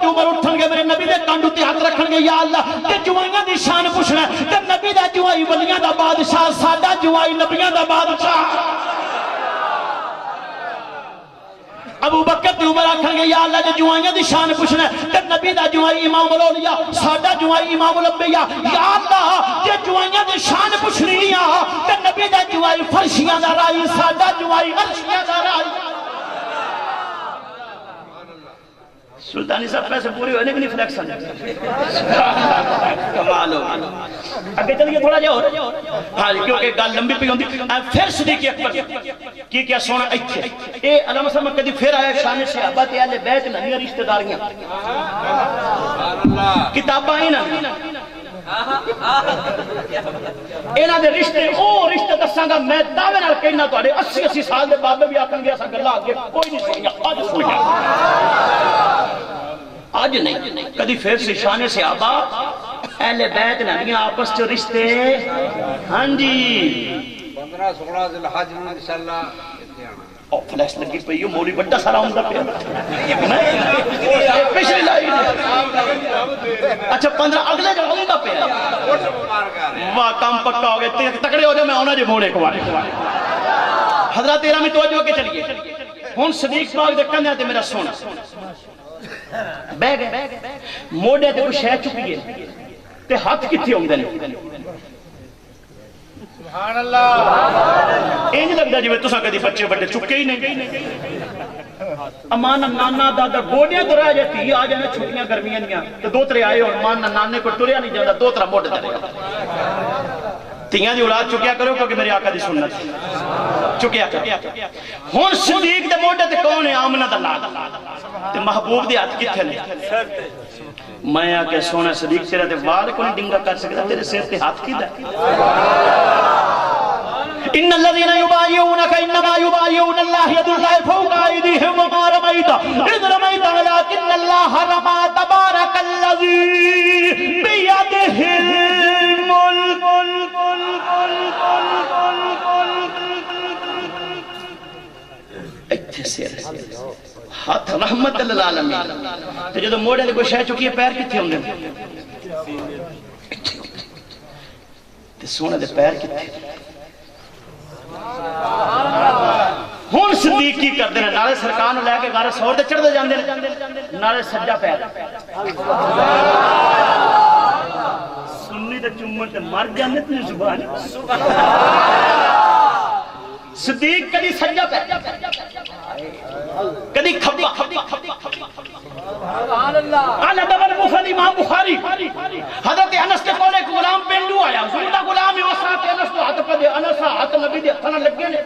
عمر اٹھن گے میرے نبی دے کانڈ تے ہاتھ رکھن گے یا اللہ تے جوائیاں دی شان پوچھنا تے نبی دا جوائی ولیاں دا بادشاہ ساڈا جوائی نبیاں دا بادشاہ ابو بکر تے عمر آکھن گے یا اللہ جے جوائیاں دی شان پوچھنا تے نبی دا جوائی امام الاولیاء ساڈا جوائی امام الانبیاء یا اللہ جے جوائیاں دی شان پوچھنی تے نبی دا جوائی فرشیاں دا رائی ساڈا جوائی عرشیاں دا رائی سلطانی صاحب پیسے پوری ہونے کے لیے فلیکشن کمال ہو اگے چلیے تھوڑا جا ہو ہاں جی کیونکہ گل لمبی پی ہوندی پھر صدیق اکبر کی کیا سونا ایتھے اے علامہ صاحب کدی پھر آیا شان صحابہ تے اہل بیت نہ رشتہ داریاں کتاباں ہی نہ انہاں دے رشتے او رشتے دساں گا میں دعوے نال کہنا تواڈے 80 سال دے بابے بھی آکھن گے اساں گلاں اگے کوئی نہیں سنیا اج سنیا آج نہیں کدی پھر سے شان صحابہ اہل بیت نبی آپس چ رشتے ہاں جی 15-16 ذی الحج میں انشاءاللہ او فلیش لگی پئی ہو مولوی بڑا سارا ہوندا پیا پچھلی لائن اچھا 15 اگلے جو ہوندا پیا واہ کام پکا ہو گئے تکڑے ہو جاؤ میں ہونا جی موڑ ایک بار حضرات تیرا میں توجہ کے چلیے ہن صدیق پاک دے کندھے تے میرا سونا بہ گئے موڑے تے کوئی شے چکی ہے تے ہاتھ کتھے ہوندے نے سبحان اللہ انج لگدا جویں تساں کدی بچے بڑے چکے ہی نہیں امان نانا دادا گوڈیاں تو رہ جاتی آ جانا چھٹیاں گرمیاں دیاں تے دوترے آئے ہون مان نانے کو ٹریا نہیں جاندا دوترا موڈے تے تیاں دی اولاد چکیا کرو کیونکہ میرے آقا دی سنت چکیا کرو ہن صدیق دے موڈے تے کون ہے آمنہ دا لال تے محبوب دے ہاتھ کتھے نے میں آکے سونا صدیق تیرے تے وال کو نہیں ڈنگا کر سکتا تیرے سر تے ہاتھ کی دا ان الذين يبايعونك انما يبايعون الله يد الله فوق ايديهم وما رميت اذ رميت ولكن الله رمى تبارك الذي بيده الملك اتھے سر ہاتھ رحمت للعالمین تے جدوں موڑے تے کوئی شے چکی ہے پیر کتھے ہوندے تے سونے دے پیر کتھے ہن صدیق کی کردے نے نالے سرکار نوں لے کے غار سور تے چڑھدے جاندے نے نالے سجا پیر سنی تے چومن تے مر جاندے تے زبان صدیق کدی سجا پیر کدی کھبا سبحان اللہ اعلی دبر مفتی امام بخاری حضرت انس کے کول ایک غلام پنڈو آیا حضور دا غلام ہے وسات انس تو ہاتھ پہ انس ہاتھ نبی دے ہتھاں لگے نے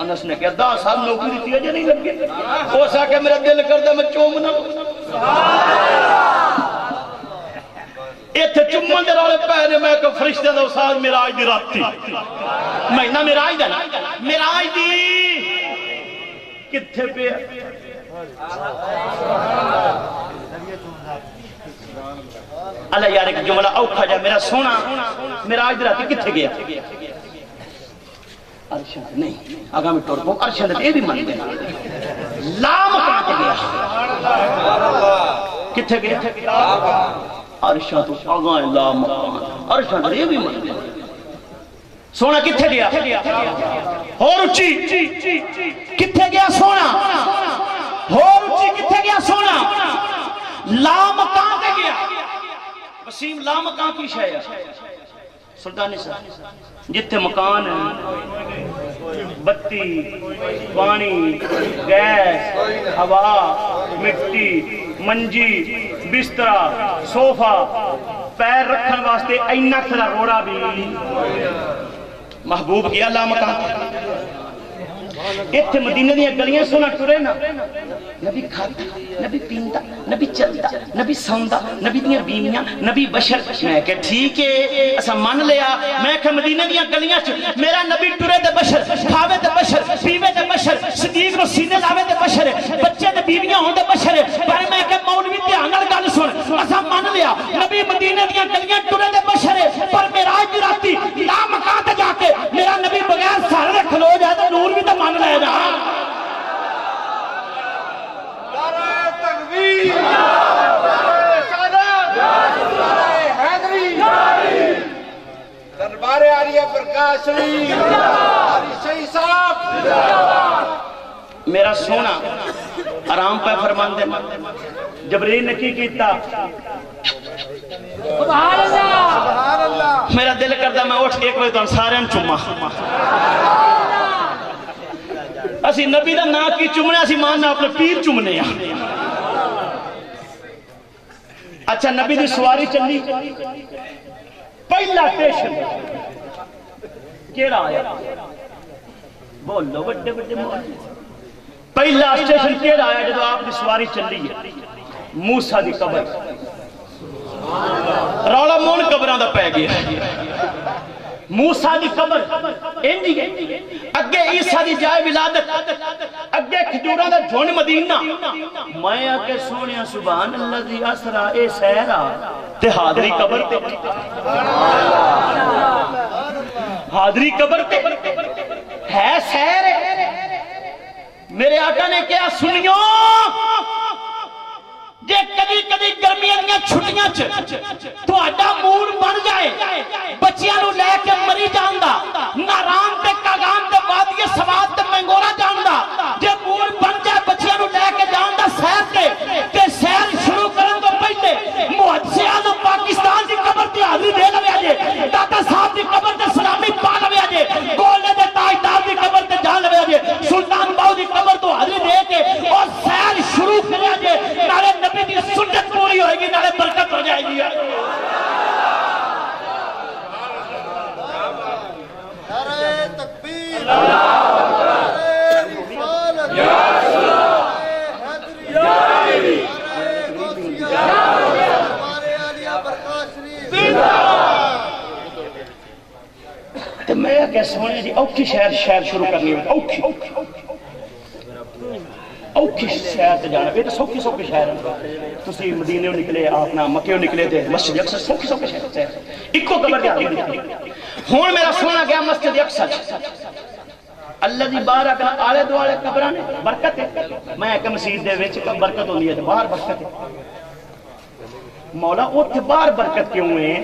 انس نے کہا 10 سال نوکری دتی اجے نہیں لگے ہو سکے میرا دل کردا میں چومنا ایتھے چومن دے رولے پے نے میں کہ فرشتے دا استاد معراج دی رات تھی مہینہ معراج دا معراج دی کتھے پہ اللہ یار ایک جملہ اوکھا جا میرا سونا معراج دی رات کتھے گیا ارشد نہیں آگا میں ٹور کو ارشد اے بھی من گیا لام کہاں تے گیا کتھے گیا ارشد آگا لام ارشد اے بھی من گیا سونا کتھے گیا اور اچھی کتھے گیا سونا اور اچھی کتھے گیا سونا لام کہاں تے گیا وسیم لام کہاں کی شے ہے سلطانی صاحب جتھے مکان ہے بتی پانی گیس ہوا مٹی منجی بسترا صوفہ پیر رکھن واسطے اینا کھلا روڑا بھی محبوب کیا اللہ مکان ایتھے مدینہ دیا گلیاں سونا ٹرے نا نبی کھاتا نبی پینتا نبی چلتا نبی سوندا نبی دیا بیویاں نبی بشر میں کہ ٹھیک ہے اسا مان لیا میں کہ مدینہ دیا گلیاں میرا نبی ٹرے دے بشر کھاوے دے بشر پیوے دے بشر صدیق رو سینے لاوے دے بشر بچے دے بیویاں ہوں دے بشر پر میں کہ مولوی تے آنگل گل سن اسا مان لیا نبی مدینہ دیا گلیاں ٹرے دے بشر پر معراج دی راتی لا مکان تے جا کے میرا نبی بغیر سارے کھلو جائے تو نور بھی تو مان لے جا نعرہ تکبیر برکات شریف علی شہید صاحب میرا سونا آرام پہ فرمان دے جبریل نے کی کیتا سبحان اللہ میرا دل کرتا میں اٹھ ایک بجے تو سارے چوما اسی نبی دا نا کی چومنے اسی ماننا اپنے پیر چومنے اچھا نبی دی سواری چلی پہلا اسٹیشن کیڑا آیا بولو بڑے بڑے پہلا اسٹیشن کیڑا آیا جب آپ کی سواری چلی ہے موسیٰ دی قبر رولا مون قبران دا پہ گیا موسیٰ دی قبر انجی گئے اگے عیسیٰ دی جائے ولادت اگے کھجورہ دا جھون مدینہ میں آکے سونیا سبحان اللہ دی اسرا اے سہرہ تے حاضری قبر تے حاضری قبر تے ہے سہر میرے آقا نے کیا سنیو جے کدی کدی گرمیاں دیا چھٹیاں تو اڈا مور بن جائے بچیاں نو لے کے مری جاندہ ناران تے کاغان تے وادی سواد تے منگورا جاندہ جے مور بن جائے بچیاں نو لے کے جاندہ سیر تے سیر شروع کرن تو پہلے محدثے اعظم پاکستان دی قبر تے حاضری دے لوے آجے داتا صاحب دی قبر تے سلامی پا لوے آجے گولے دے تاجدار دی قبر تے جان لوے آجے سلطان باؤ دی قبر تو حاضری دے کے اور سیر شروع کرے آجے نالے نبی دی سنت پوری ہوئے گی نالے برکت ہو جائے گی نعرہ تکبیر تو میں کہہ سونے جی اوکھی شہر شروع کرنی ہے اوکھی شہر تے جانا یہ تو سوکھی شہر ہے تسی مدینے نکلے اپنا مکیوں نکلے تھے مسجد اقصی سوکھی شہر سے ایک کو قبر کے آگے نکلے ہون میرا سونا گیا مسجد اقصی اللہ دی بارک آلے دوالے قبرانے برکت ہے میں ایک مسجد دے وچ برکت ہوندی ہے باہر برکت ہے مولا اوتھے باہر برکت کیوں ہے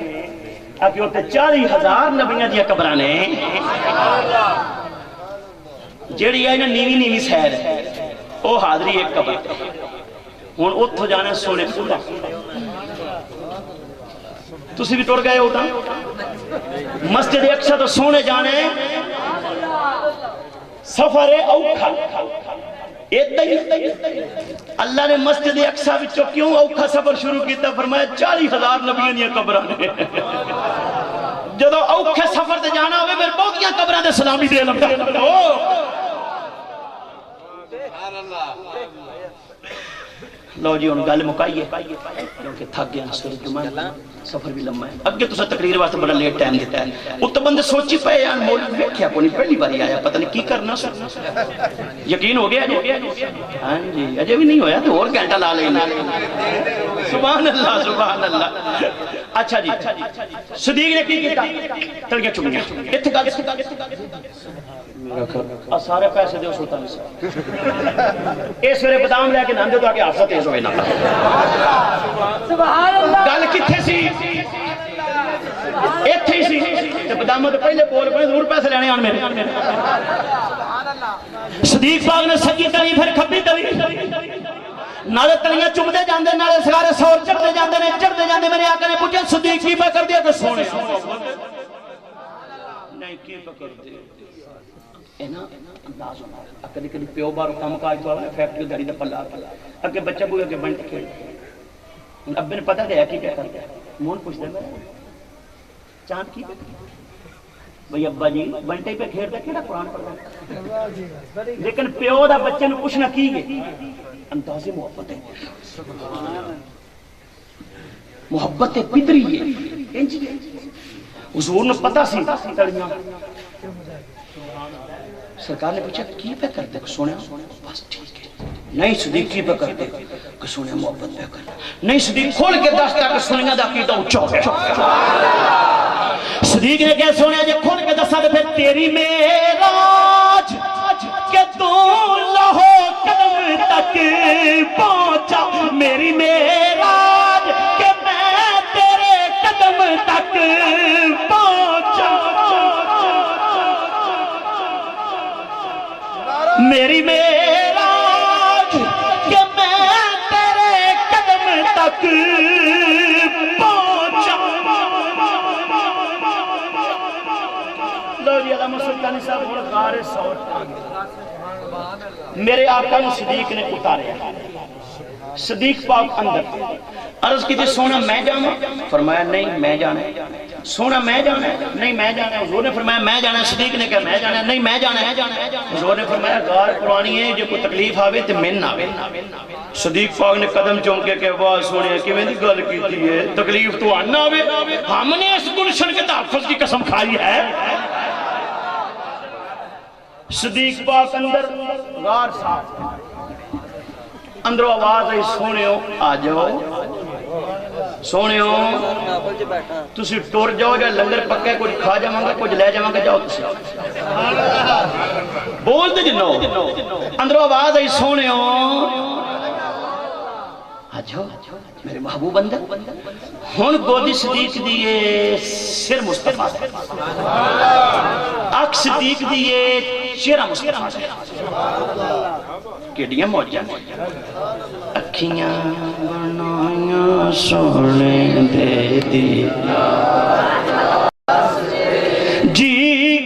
کہ اوتھے 40,000 نبیاں دیا قبرانے جیڑی ہے نا نیوی سیر ہے او حاضری ایک قبر ہون اتھو جانا سونے پورا تسی بھی ٹوڑ گئے ہوتا مسجد اقصی تو سونے جانے سفر اوکھا اللہ نے مسجد اقصی وچوں کیوں اوکھا سفر شروع کیتا فرمایا 40,000 نبیوں دیا قبراں نے جدو اوکھے سفر تے جانا ہوئے پھر بہتیاں قبراں دے سلامی دے لگتا لو جی انہوں گالے مکائیے کیونکہ تھک گیا سورج جمعہ سفر بھی لمبا ہے اگے تو سا تقریر واسطے بڑا لیٹ ٹائم دیتا ہے اتنا بندے سوچی پہ یار مولوی بیٹھیا کو نہیں پہلی باری آیا پتہ نہیں کی کرنا یقین ہو گیا ہاں جی اجے بھی نہیں ہویا تو اور گھنٹہ لا لینا سبحان اللہ اچھا جی صدیق نے کی کیتا تڑیاں چمڑیاں اتنے گل سارے پیسے دیو سلطان صاحب اس ویلے بادام لے کے ناندے تو آگے حافظہ تیز ہوئے نا سبحان اللہ گل کتھے سی ایتھے ہی سی بادام تو پہلے بول پڑے ضرور پیسے لینے آن میرے صدیق پاک نے سکی تلی پھر کھبی تلی نالے تلیاں چمدے جاندے نالے سارے سور چڑھتے جاندے میرے آقا نے پوچھا صدیق کی پہ کر دیا کہ سونے نہیں کی پہ کر دیا انداز ہونا کدی کدی پیو بارو کام کاج تو فیکٹری داڑی دا پلا اگے بچہ کوئی اگے بنٹ کھیل ابے نے پتہ گیا کی کیا کرتا ہے مون پوچھ دے میں چاند کی بھئی ابا جی بنٹے پہ کھیلتا کیڑا قرآن پڑھتا لیکن پیو دا بچے نے کچھ نہ کی گئے انداز محبت ہے محبت پدری ہے حضور نے پتہ سی تڑیاں سرکار نے پوچھا کی پہ کرتے سونے بس ٹھیک ہے نہیں صدیق کی پہ کرتے کہ سونے محبت پہ کرتے نہیں صدیق کھول کے دستا کہ سونے دا عقیدہ اونچا ہو گیا صدیق نے کہا سونے جے کھول کے دستا پھر تیری معراج کہ تو لہو قدم تک پہنچا میری معراج کہ میں تیرے قدم تک پہنچا میری معراج کہ میں تیرے قدم تک پہنچا. لو جی علامہ سلطانی صاحب اور غار ثور میرے آقا نے صدیق نے اتارے. صدیق پاک اندر عرض کی تھی سونا میں جانا؟ فرمایا نہیں میں جانا. سونا میں جانا ہے؟ نہیں میں جانا ہے. حضور نے فرمایا میں جانا ہے. صدیق نے کہا میں جانا ہے. نہیں میں جانا ہے. حضور نے فرمایا غار پرانی ہے جو کوئی تکلیف آوے تو من آوے. صدیق پاک نے قدم چوم کے کہ واہ سونے کہ میں نے گل کی ہے تکلیف تو آنا آوے. ہم نے اس گلشن کے تحفظ کی قسم کھائی ہے. صدیق پاک اندر غار صاحب اندروں آواز آئی سونےو آ جاؤ. سونےو تسی ٹور جاؤ جا لنگر پکے کچھ کھا جاؤں گا کچھ لے جاؤں گا جاؤ تسی بول دے جنو. اندروں آواز آئی سونےو آ جاؤ میرے محبوب اندر. ہون گودی صدیق دیئے سر مصطفیٰ دے اک صدیق دیئے چہرہ مصطفیٰ دے کیڑیاں موجہ اکھیاں بنائیاں سونے دے دی جی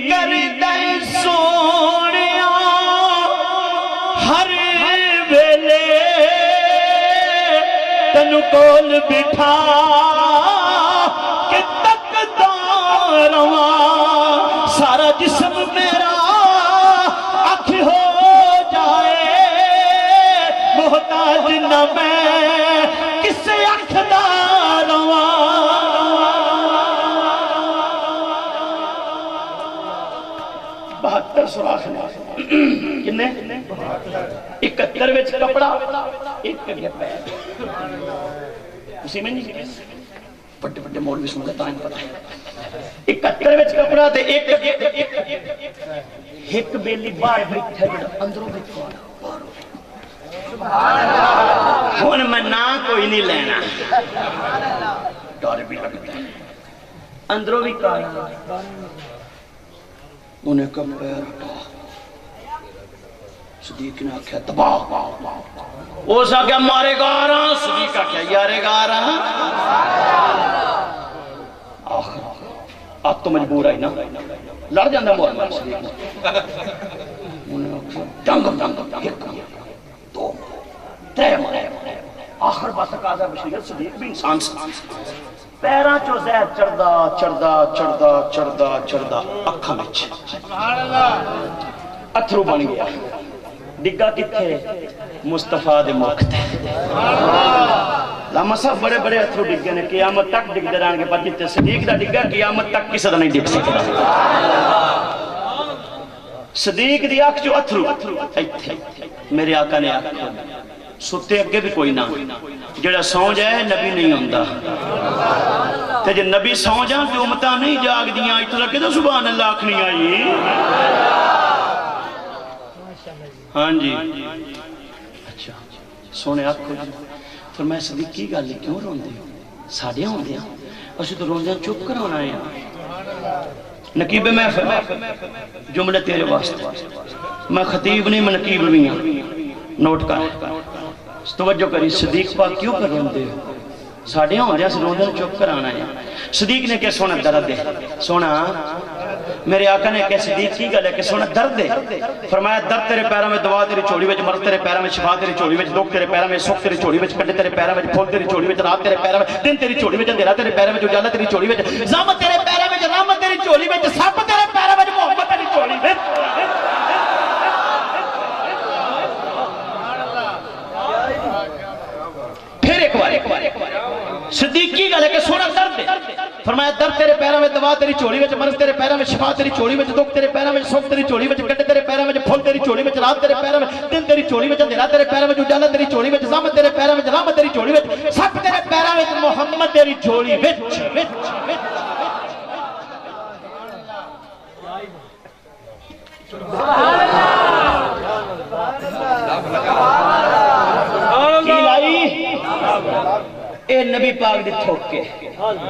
کر دے سونیاں ہر ویلے تنو کول بٹھا کہ تکتا رواں سارا جسم میرا اکھ ہو جائے محتاج نہ میں کس اکھ دا رواں. بہتر سراخ کنے 71 وچ کپڑا ایک کگے پیر اسی میں نہیں بڑے بڑے مولوی سن لیتا ہے پتہ ہے 71 وچ کپڑا تے ایک بیلی باہر بیٹھا جڑا اندروں بیٹھا ہن میں نہ کوئی نہیں لینا ڈر بھی لگتا ہے اندروں بھی کالا انہیں کم پیر ہٹا. صدیق نے آکھیا تباہ او سا کیا مارے گا رہا. صدیق آکھیا یارے گا رہا. آخر اب تو مجبور آئی نا لڑ جاندہ محمد صدیق نے. انہیں آکھیا ڈنگ ایک دو ترے مارے. آخر بات تقاضا بشریت صدیق بھی انسان سے پیران چو زہر چڑھدا اکھاں وچ اتھرو بن گیا. ڈگا کتھے مصطفیٰ دے موقع تے. لاما صاحب بڑے بڑے اتھرو ڈگے نے قیامت تک ڈگدے رہن کے بعد جتے صدیق دا ڈگا قیامت تک کسی دا نہیں ڈگ سکتا. صدیق دی آنکھ جو اتھرو ایتھے میرے آقا نے آکھا ستے اگے بھی کوئی نہ جڑا سو جائے نبی نہیں ہوندہ. تے جے نبی سو جائے کہ امتہ نہیں جاگ دیاں اتھو لگے تو سبحان اللہ آنکھ نہیں آئی. ہاں جی اچھا سونے آپ کو فرمایا صدیق کی گل کیوں روندے ہو؟ ساڑیاں ہوندے ہیں اسی تو روندے ہیں چپ کرانا ہے. نقیب میں جملے تیرے واسطے میں خطیب نہیں میں نقیب بھی ہوں. نوٹ کر توجہ کری صدیق پاک کیوں کر روندے ہو؟ ساڑیاں ہوندے ہیں روندے ہیں چپ کرانا ہے. صدیق نے کیا سونا درد دے سونا میرے آقا نے کہ صدیق کی گل ہے کہ سونا درد دے. فرمایا درد تیرے پیروں میں دوا تیری چوڑی وچ مرض تیرے پیروں میں شفا تیری چوڑی وچ دکھ تیرے پیروں میں سکھ تیری چوڑی وچ کڈے تیرے پیروں میں پھول تیری چوڑی وچ رات تیرے پیروں میں دن تیری چوڑی وچ اندھیرا تیرے پیروں میں اجالا تیری چوڑی وچ زحمت تیرے پیروں میں رحمت تیری چوڑی وچ سب تیرے پیروں میں محبت تیری چوڑی وچ. پھر ایک بار صدیق کی گل ہے کہ سونا درد دے. فرمایا درد تیرے پیروں میں دوا تیری چوڑی وچ مرض تیرے پیروں میں شفا تیری چوڑی وچ دکھ تیرے پیروں میں سکھ تیری چوڑی وچ کڈے تیرے پیروں میں پھول تیری چوڑی وچ رات تیرے پیروں میں دن تیری چوڑی وچ اندھیرا تیرے پیروں میں اجالا تیری چوڑی وچ زحمت تیرے پیروں میں رحمت تیری چوڑی وچ سب تیرے پیروں میں محمد تیری چوڑی وچ. کی لائی اے نبی پاک دی تھوک کے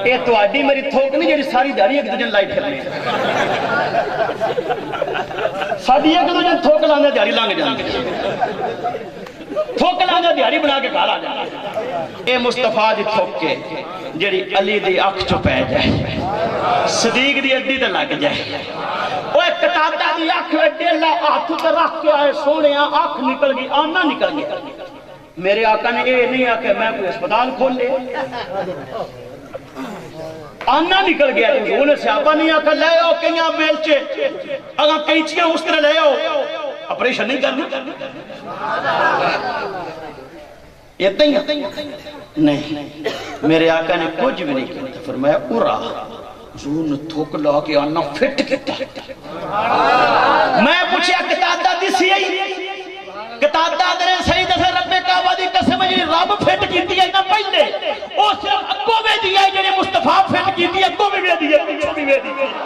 اے تو آڈی میری تھوک نہیں جیڑی ساری داری ایک دجن لائی پھر لیں. ساڈی ایک دوجے تھوک لاندے دیہڑی لنگ جاندی تھوک لاندے دیہڑی بنا کے گھر آ جاندی اے مصطفیٰ دی تھوک کے جڑی علی دی اکھ چ پے جائے صدیق دی اڈی تے لگ جائے اوے قطادہ دی اکھ وچ ڈیلا ہاتھ تے رکھ کے آئے سونیا اکھ نکل گئی آنا نکل گیا میرے آقا نے یہ نہیں آکے میں کوئی اسپتال کھول لے آنا نکل گیا حضور نے صحابہ نہیں آکا لے آؤ کئیاں بیلچے اگر کئیچیاں اس طرح لے آؤ اپریشن نہیں کرنا یہ نہیں میرے آقا نے کچھ بھی نہیں کیا فرمایا ارا حضور نے تھوک لا کے آنا فٹ کتا میں پوچھیا قطادہ دسی ہے قطادہ درے سید سے رب کعبہ دی قسم جی رب فٹ کیتی ہے نہ پہلے او صرف اگوں میں دیا ہے جڑے مصطفیٰ فٹ کیتی ہے اگوں میں دیا ہے پیچھے بھی دیا ہے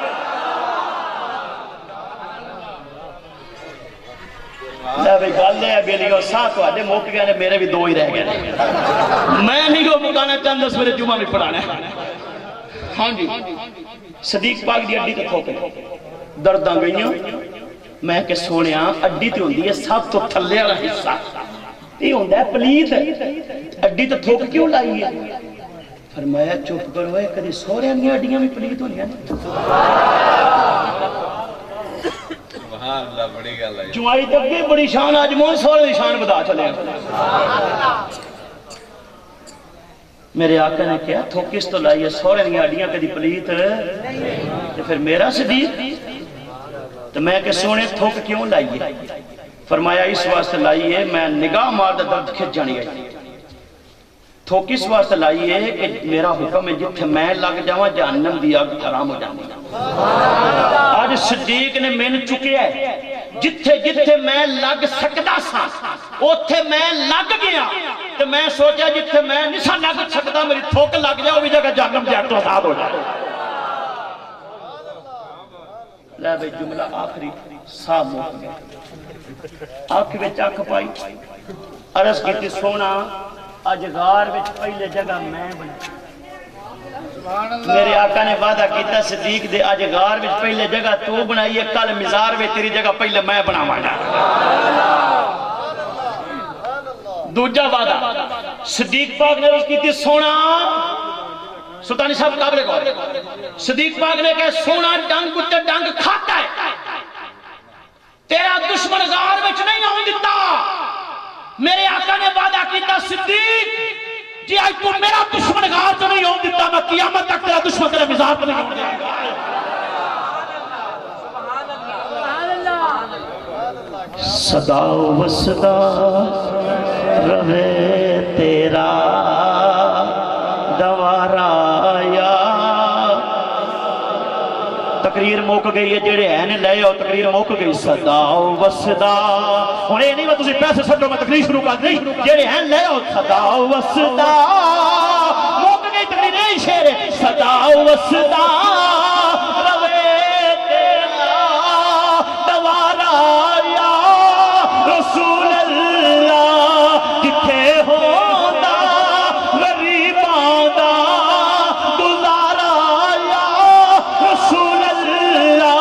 لے بھئی گل ہے بیلیو ساتھ والے موقع گئے میرے بھی دو ہی رہ گئے میں نہیں کو مکانا چند دس میرے جمعہ بھی پڑھانا ہے ہاں جی صدیق پاک دی اڈی تے تھوکے درداں گئیاں میں کہ سونیا اڈی تے ہوندی ہے سب تو تھلے والا حصہ یہ ہوندا ہے پلیت اڈی تے تھوک کیوں لائی ہے فرمایا چپ کرو اے کدی سوریاں دی اڈیاں بھی پلیت ہوندیاں سبحان اللہ بڑی گل ہے جوائی تے بھی بڑی شان اج مون سورے دی شان بتا چلے میرے آقا نے کہا تھوکس تو لائی ہے سورے دی اڈیاں کدی پلیت تے پھر میرا صدیق تو میں کہ سونے تھوک کیوں لائیے فرمایا اس واسطے لائیے میں نگاہ مارد درد کھچ جانی گئی تھوک اس واسطے لائیے کہ میرا حکم ہے جتھے میں لگ جاؤں جہنم دی آگ حرام ہو جانی آج صدیق نے میں نے چکے ہے جتھے جتھے میں لگ سکتا سا اوتھے میں لگ گیا تو میں سوچا جتھے میں نہیں سا لگ سکتا میری تھوک لگ جائے وہ بھی جگہ جہنم دی آگ تو آزاد ہو جائے لے بھئی جملہ آخری سا موت گیا آنکھ وچ آنکھ پائی عرض کیتی سونا اجگار وچ پہلے جگہ میں بنا میرے آقا نے وعدہ کیتا صدیق دے اجگار وچ پہلے جگہ تو بنائی ہے کل مزار وچ تیری جگہ پہلے میں بناواں دوجا وعدہ صدیق پاک نے عرض کیتی سونا سلطانی صاحب قابل کو صدیق پاک نے کہا سونا ڈنگ کتے ڈنگ کھاتا ہے تیرا دشمن غار وچ نہیں ہوں دیتا میرے آقا نے وعدہ کیتا صدیق جی آج تو میرا دشمن غار تو نہیں ہوں دیتا میں قیامت تک تیرا دشمن تیرا مزار پر نہیں ہوں دیتا صدا و صدا رہے تیرا دوارا یا تقریر موک گئی ہے جیڑے ہیں لے آؤ تقریر موک گئی صدا و صدا انہیں نہیں میں تُسی پیسے سٹو میں تقریر شروع کر نہیں جیڑے ہیں لے آؤ صدا و صدا موک گئی تقریر نہیں شیر صدا و صدا روے تیرا دوارا یا رسول اللہ جتھے ہوتا غریباں دا گزارا یا رسول اللہ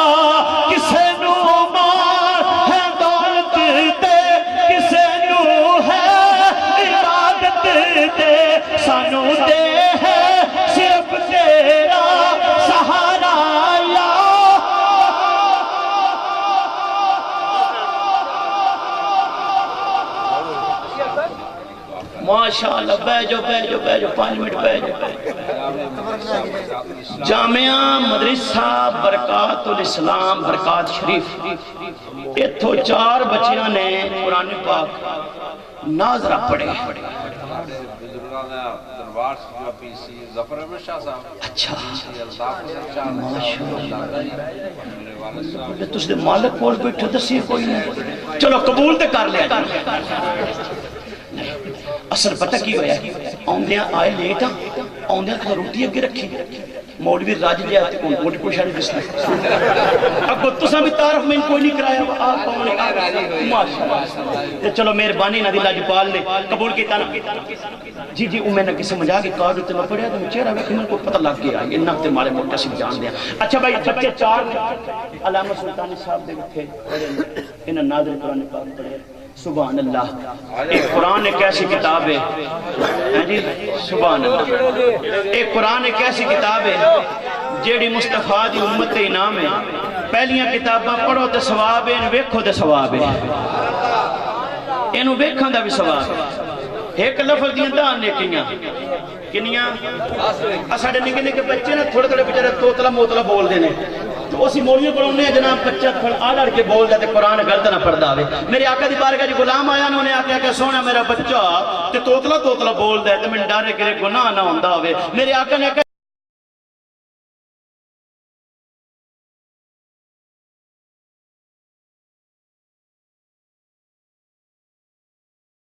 کسے نو مار ہے دولت دے کسے نو ہے عبادت دے سانو دے ہے صرف تیرا سہارا یا ماشاءاللہ بیجو 5 منٹ بیجو جامعہ مدرسہ برکات الاسلام برکات شریف اتھو 4 بچیاں نے قرآن پاک ناظرہ پڑھے اچھا تُس دے مالک کول بیٹھو دسی کوئی نہیں چلو قبول تے کر لیا اصل پتہ کی ہویا آؤندیاں آئے لیٹا آؤندیاں کھا روٹی اگے رکھی مولوی راج جی آتے کون موٹی کوئی شاید کس نے اب تسا بھی تعارف میں کوئی نہیں کرایا آپ کون ہے ماشاءاللہ چلو مہربانی نہ دل پال لے قبول کیتا نا جی جی میں نے کسی سمجھا کہ کارڈ تے میں پڑھیا تو چہرہ ویکھ میں کو پتہ لگ گیا یہ نہ تے مارے موٹا سی جان دیا اچھا بھائی بچے چار علامہ سلطانی صاحب دے وچ پڑھے انہاں نازل قرآن پاک پڑھے سبحان اللہ ایک قرآن ایک ایسی کتاب ہے جی سبحان اللہ ایک قرآن ایک ایسی کتاب ہے جیڑی مصطفیٰ دی امت دے انعام ہے پہلیاں کتاباں پڑھو تے ثواب ہے انہوں ویکھو تے ثواب ہے انہوں ویکھاں دا بھی ثواب ہے ایک لفظ دیاں دان نیکیاں کنیاں اساڑے نکے نکے بچے نا تھوڑے تھوڑے بچارے توتلا موتلا بول دینے تو اسی مولیوں کو انہوں نے جناب بچہ آڑ کے بول دیتے قرآن غلط نہ پڑھ داوے میرے آقا دی بارگاہ جی غلام آیا انہوں نے آقا کہ سونا میرا بچہ تے توتلا بول دیتے میں ڈارے کرے گناہ نہ ہوندہ ہوئے میرے آقا نے